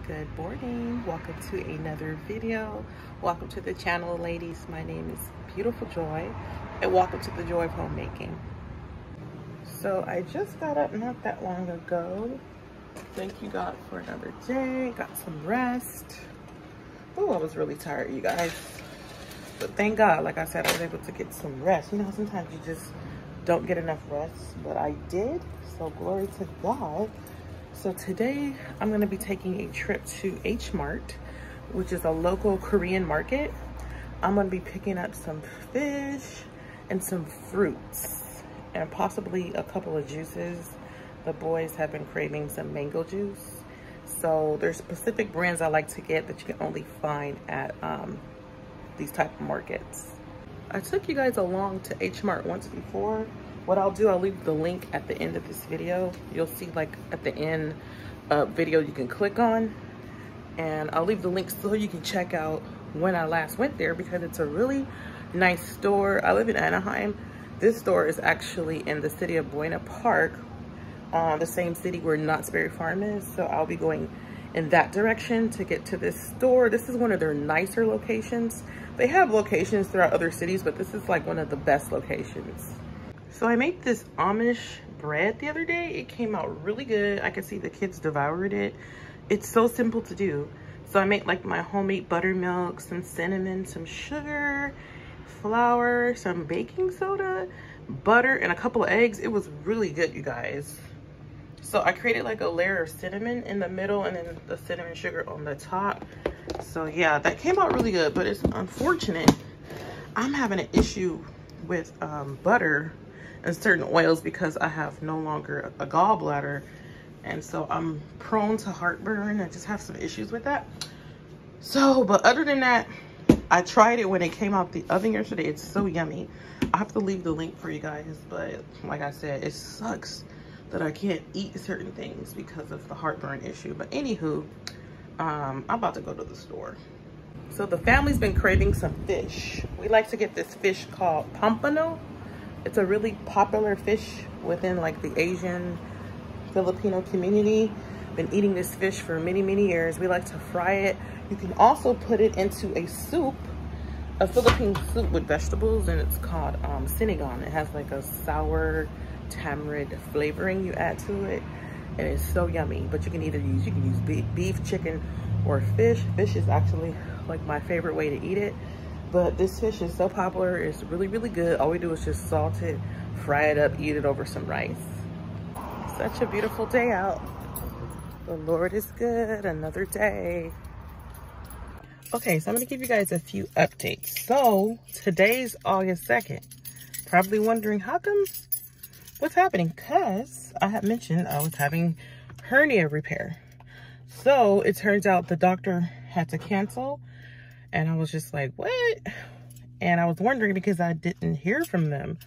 Good morning. Welcome to another video. Welcome to the channel, ladies. My name is Beautiful Joy, and welcome to the Joy of Homemaking. So I just got up not that long ago. Thank you, God, for another day. Got some rest. Oh, I was really tired, you guys. But thank God, like I said, I was able to get some rest. You know, sometimes you just don't get enough rest, but I did. So glory to God. So today I'm going to be taking a trip to H Mart, which is a local Korean market. I'm going to be picking up some fish and some fruits and possibly a couple of juices. The boys have been craving some mango juice. So there's specific brands I like to get that you can only find at these type of markets. I took you guys along to H Mart once before. What I'll do, I'll leave the link at the end of this video. You'll see like at the end video you can click on, and I'll leave the link so you can check out when I last went there, because it's a really nice store. I live in Anaheim. This store is actually in the city of Buena Park, the same city where Knott's Berry Farm is. So I'll be going in that direction to get to this store. This is one of their nicer locations. They have locations throughout other cities, but this is like one of the best locations. So I made this Amish bread the other day. It came out really good. I could see the kids devoured it. It's so simple to do. So I made like my homemade buttermilk, some cinnamon, some sugar, flour, some baking soda, butter, and a couple of eggs. It was really good, you guys. So I created like a layer of cinnamon in the middle and then the cinnamon sugar on the top. So yeah, that came out really good, but it's unfortunate. I'm having an issue with butter and certain oils because I have no longer a gallbladder, and so I'm prone to heartburn. I just have some issues with that. So, but other than that, I tried it when it came out the oven yesterday. It's so yummy. I have to leave the link for you guys, but like I said, it sucks that I can't eat certain things because of the heartburn issue. But anywho, I'm about to go to the store. So the family's been craving some fish. We like to get this fish called pompano. It's a really popular fish within like the Asian Filipino community. Been eating this fish for many, many years. We like to fry it. You can also put it into a soup, a Philippine soup with vegetables, and it's called sinigang. It has like a sour tamarind flavoring you add to it, and it's so yummy. But you can either use beef, chicken, or fish. Fish is actually like my favorite way to eat it. But this fish is so popular. It's really, really good. All we do is just salt it, fry it up, eat it over some rice. Such a beautiful day out. The Lord is good. Another day. Okay, so I'm going to give you guys a few updates. So today's August 2nd. Probably wondering how come, what's happening? Because I had mentioned I was having hernia repair. So it turns out the doctor had to cancel. And I was just like, what? And I was wondering because I didn't hear from them,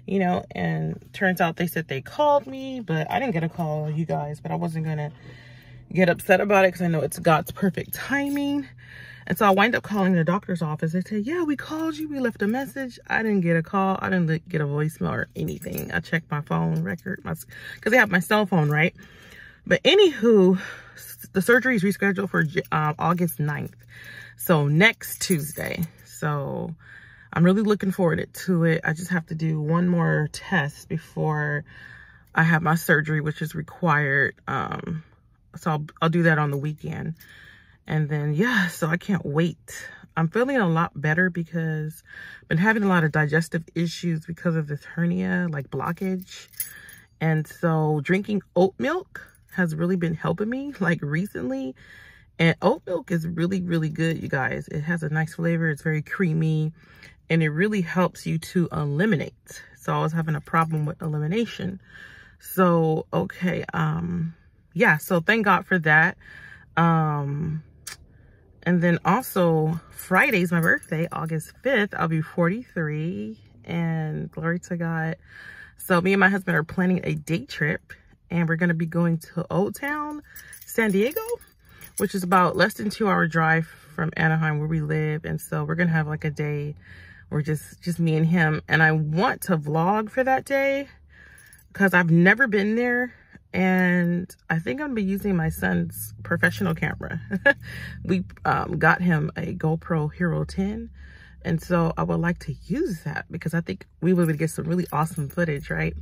you know, and turns out they said they called me, but I didn't get a call, you guys. But I wasn't going to get upset about it because I know it's God's perfect timing. And so I wind up calling the doctor's office. They said, yeah, we called you. We left a message. I didn't get a call. I didn't get a voicemail or anything. I checked my phone record because they have my cell phone, right? But anywho, the surgery is rescheduled for August 9th. So next Tuesday. So I'm really looking forward to it. I just have to do one more test before I have my surgery, which is required. So I'll do that on the weekend. And then, yeah, so I can't wait. I'm feeling a lot better because I've been having a lot of digestive issues because of this hernia, like blockage. And so drinking oat milk has really been helping me like recently. And oat milk is really, really good, you guys. It has a nice flavor. It's very creamy, and it really helps you to eliminate. So I was having a problem with elimination. So, okay. Yeah, so thank God for that. And then also Friday's my birthday, August 5th. I'll be 43, and glory to God. So me and my husband are planning a day trip, and we're going to be going to Old Town, San Diego, which is about less than 2-hour drive from Anaheim where we live. And so we're going to have like a day where just me and him. And I want to vlog for that day because I've never been there. and I think I'm gonna be using my son's professional camera. We got him a GoPro Hero 10, and so I would like to use that because I think we would get some really awesome footage, right?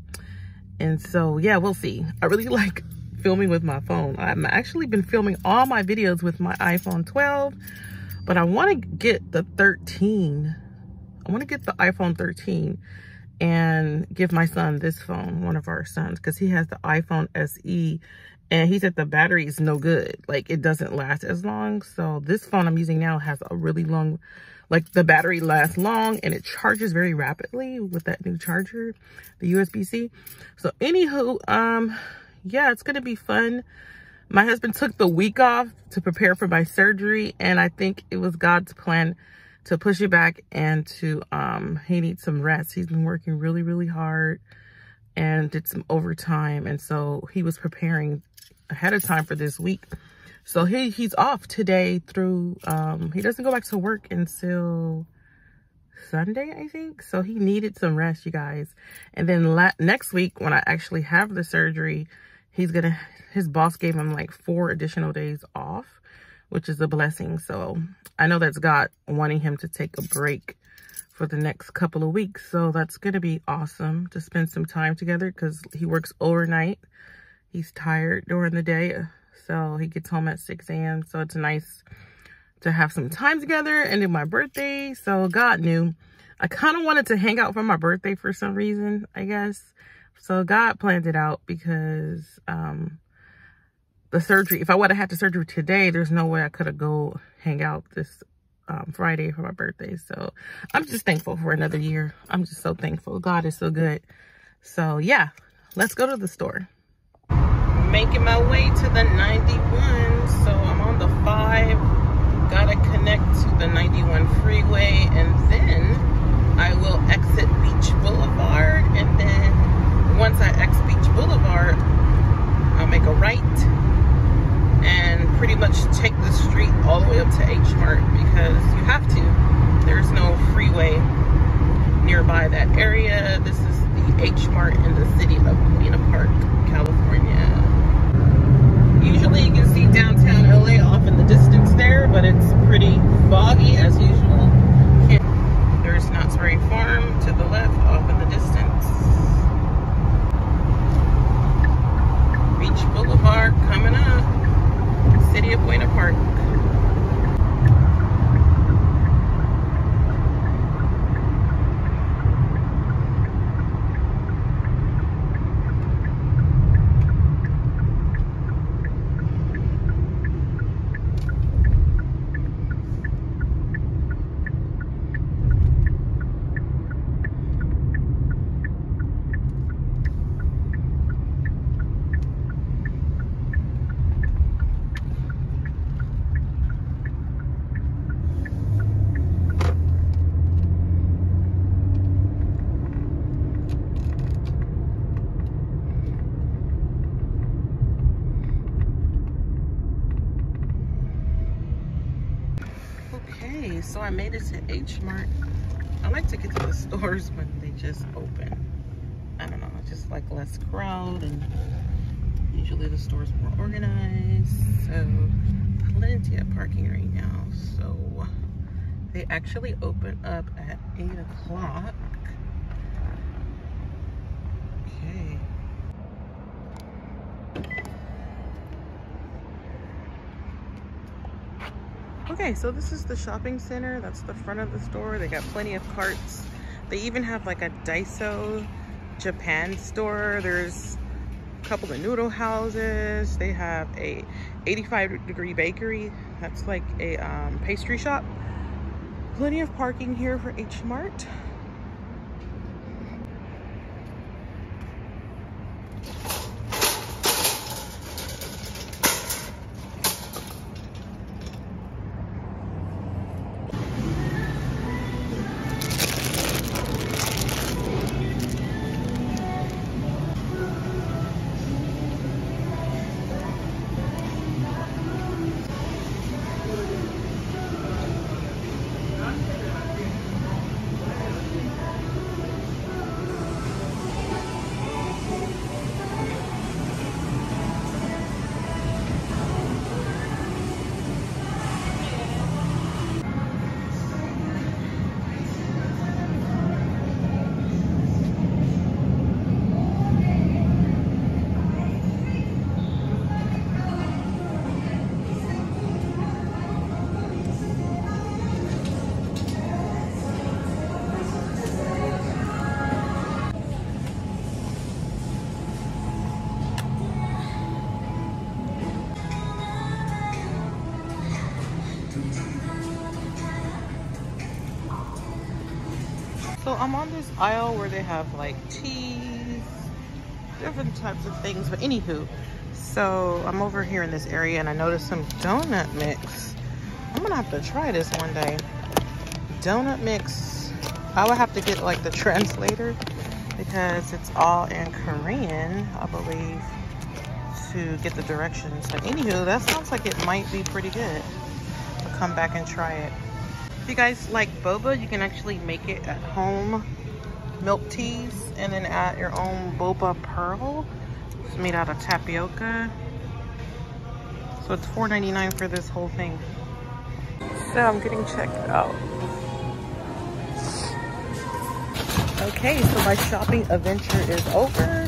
And so yeah, we'll see. I really like filming with my phone. I've actually been filming all my videos with my iPhone 12, but I want to get the 13. I want to get the iPhone 13 and give my son this phone, one of our sons, because he has the iPhone SE, and he said the battery is no good. Like, it doesn't last as long. So this phone I'm using now has a really long, like, the battery lasts long and it charges very rapidly with that new charger, the USB-C. So anywho, yeah, it's gonna be fun. My husband took the week off to prepare for my surgery, and I think it was God's plan to push it back and to, he needs some rest. He's been working really, really hard and did some overtime. And so he was preparing ahead of time for this week. So he's off today through, he doesn't go back to work until Sunday, I think. So he needed some rest, you guys. And then next week, when I actually have the surgery, his boss gave him like 4 additional days off, which is a blessing. So I know that's God wanting him to take a break for the next couple of weeks. So that's going to be awesome to spend some time together because he works overnight. He's tired during the day. So he gets home at 6 a.m. So it's nice to have some time together. And then my birthday. So God knew. I kind of wanted to hang out for my birthday for some reason, I guess. So God planned it out because the surgery, if I would have had the surgery today, there's no way I could have go hang out this Friday for my birthday. So I'm just thankful for another year. I'm just so thankful. God is so good. So yeah, let's go to the store. Making my way to the 91. So I'm on the 5. Gotta connect to the 91 freeway, and then I will exit Beach Boulevard. And then once I exit Beach Boulevard, I'll make a right and pretty much take the street all the way up to H Mart because you have to. There's no freeway nearby that area. This is the H Mart in the city of Buena Park, California. Usually you can see downtown LA off in the distance there, but it's pretty foggy as usual. There's Knott's Berry Farm to the left off in the distance. Beach Boulevard coming up. City of Buena Park. So I made it to H Mart. I like to get to the stores when they just open. I don't know, just like less crowd, and usually the store's more organized. So plenty of parking right now. So they actually open up at 8 o'clock. Okay. Okay, so this is the shopping center. That's the front of the store. They got plenty of carts. They even have like a Daiso Japan store. There's a couple of noodle houses. They have a 85 Degree Bakery. That's like a pastry shop. Plenty of parking here for H Mart. So I'm on this aisle where they have like cheese, different types of things, but anywho, so I'm over here in this area and I noticed some donut mix. I'm gonna have to try this one day. Donut mix. I would have to get like the translator because it's all in Korean, I believe, to get the directions. But anywho, that sounds like it might be pretty good. I'll come back and try it. If you guys like boba, you can actually make it at home. Milk teas and then add your own boba pearl. It's made out of tapioca. So it's $4.99 for this whole thing. So I'm getting checked out. Okay, so my shopping adventure is over.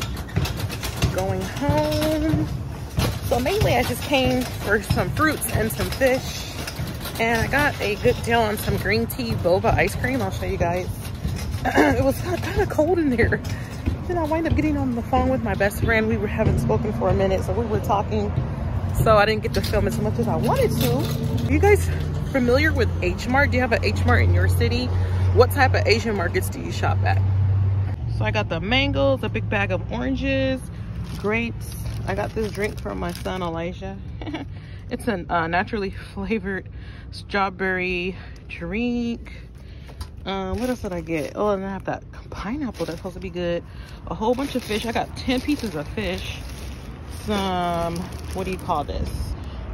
Going home. So mainly I just came for some fruits and some fish. And I got a good deal on some green tea boba ice cream. I'll show you guys. It was kind of cold in there. Then I wind up getting on the phone with my best friend. We haven't spoken for a minute, so we were talking. So I didn't get to film as much as I wanted to. Are you guys familiar with H Mart? Do you have an H Mart in your city? What type of Asian markets do you shop at? So I got the mangoes, a big bag of oranges, grapes. I got this drink from my son Elijah. It's a naturally flavored strawberry drink. What else did I get? Oh, and I have that pineapple that's supposed to be good. A whole bunch of fish. I got 10 pieces of fish. Some, what do you call this?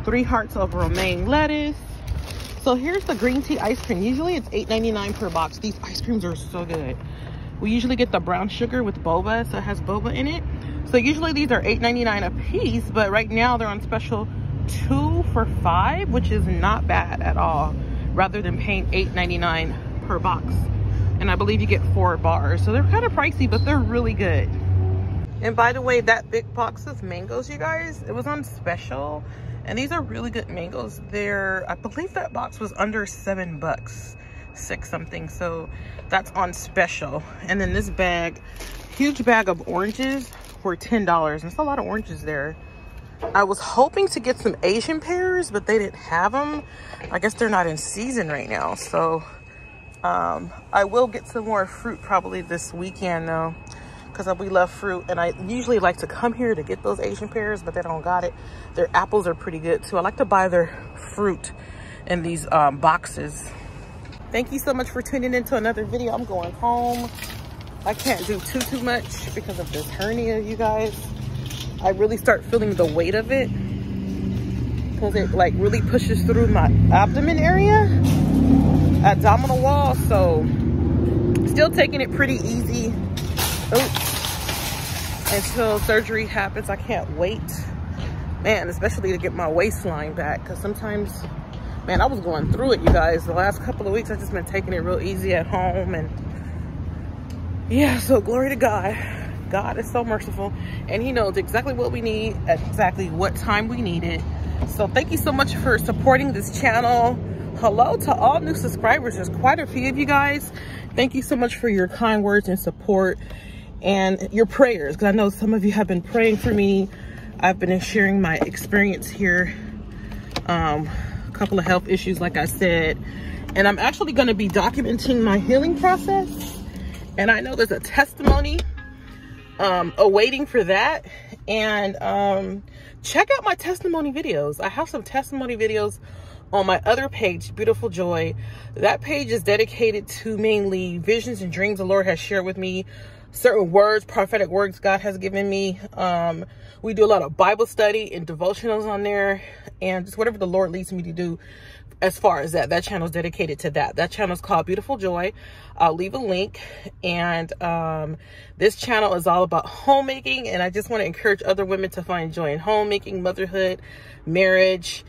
3 hearts of romaine lettuce. So here's the green tea ice cream. Usually it's $8.99 per box. These ice creams are so good. We usually get the brown sugar with boba, so it has boba in it. So usually these are $8.99 a piece, but right now they're on special 2 for $5, which is not bad at all, rather than paying $8.99 per box. And I believe you get 4 bars, so they're kind of pricey, but they're really good. And by the way, that big box of mangoes, you guys, it was on special, and these are really good mangoes. They're, I believe that box was under $7, 6 something, so that's on special. And then this bag, huge bag of oranges, were $10, and it's a lot of oranges there. I was hoping to get some Asian pears, but they didn't have them. I guess they're not in season right now. So I will get some more fruit probably this weekend though, because we love fruit. And I usually like to come here to get those Asian pears, but they don't got it. Their apples are pretty good too. I like to buy their fruit in these boxes. Thank you so much for tuning into another video. I'm going home. I can't do too much because of this hernia, you guys. I really start feeling the weight of it because it like really pushes through my abdomen area, abdominal wall. So still taking it pretty easy until surgery happens. I can't wait, man, especially to get my waistline back, because sometimes, man, I was going through it, you guys. The last couple of weeks I've just been taking it real easy at home, and yeah, so glory to God. God is so merciful, and he knows exactly what we need at exactly what time we need it. So thank you so much for supporting this channel. Hello to all new subscribers. There's quite a few of you guys. Thank you so much for your kind words and support and your prayers, because I know some of you have been praying for me. I've been sharing my experience here. A couple of health issues, like I said, and I'm actually going to be documenting my healing process. And I know there's a testimony awaiting for that. And check out my testimony videos. I have some testimony videos on my other page, Beautiful Joy. That page is dedicated to mainly visions and dreams the Lord has shared with me, certain words, prophetic words God has given me. We do a lot of Bible study and devotionals on there, and just whatever the Lord leads me to do. As far as that channel is dedicated to that. That channel is called Beautiful Joy. I'll leave a link. And this channel is all about homemaking. And I just want to encourage other women to find joy in homemaking, motherhood, marriage.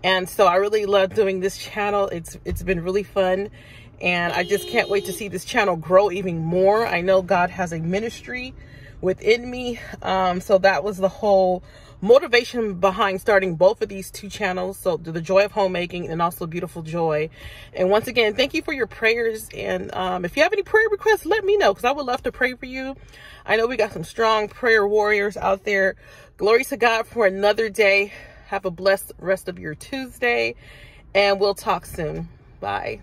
And so I really love doing this channel. It's been really fun. And I just can't wait to see this channel grow even more. I know God has a ministry within me. So that was the whole motivation behind starting both of these 2 channels. So the Joy of Homemaking and also Beautiful Joy. And once again, thank you for your prayers. And if you have any prayer requests, let me know, because I would love to pray for you. I know we got some strong prayer warriors out there. Glory to God for another day. Have a blessed rest of your Tuesday, and we'll talk soon. Bye.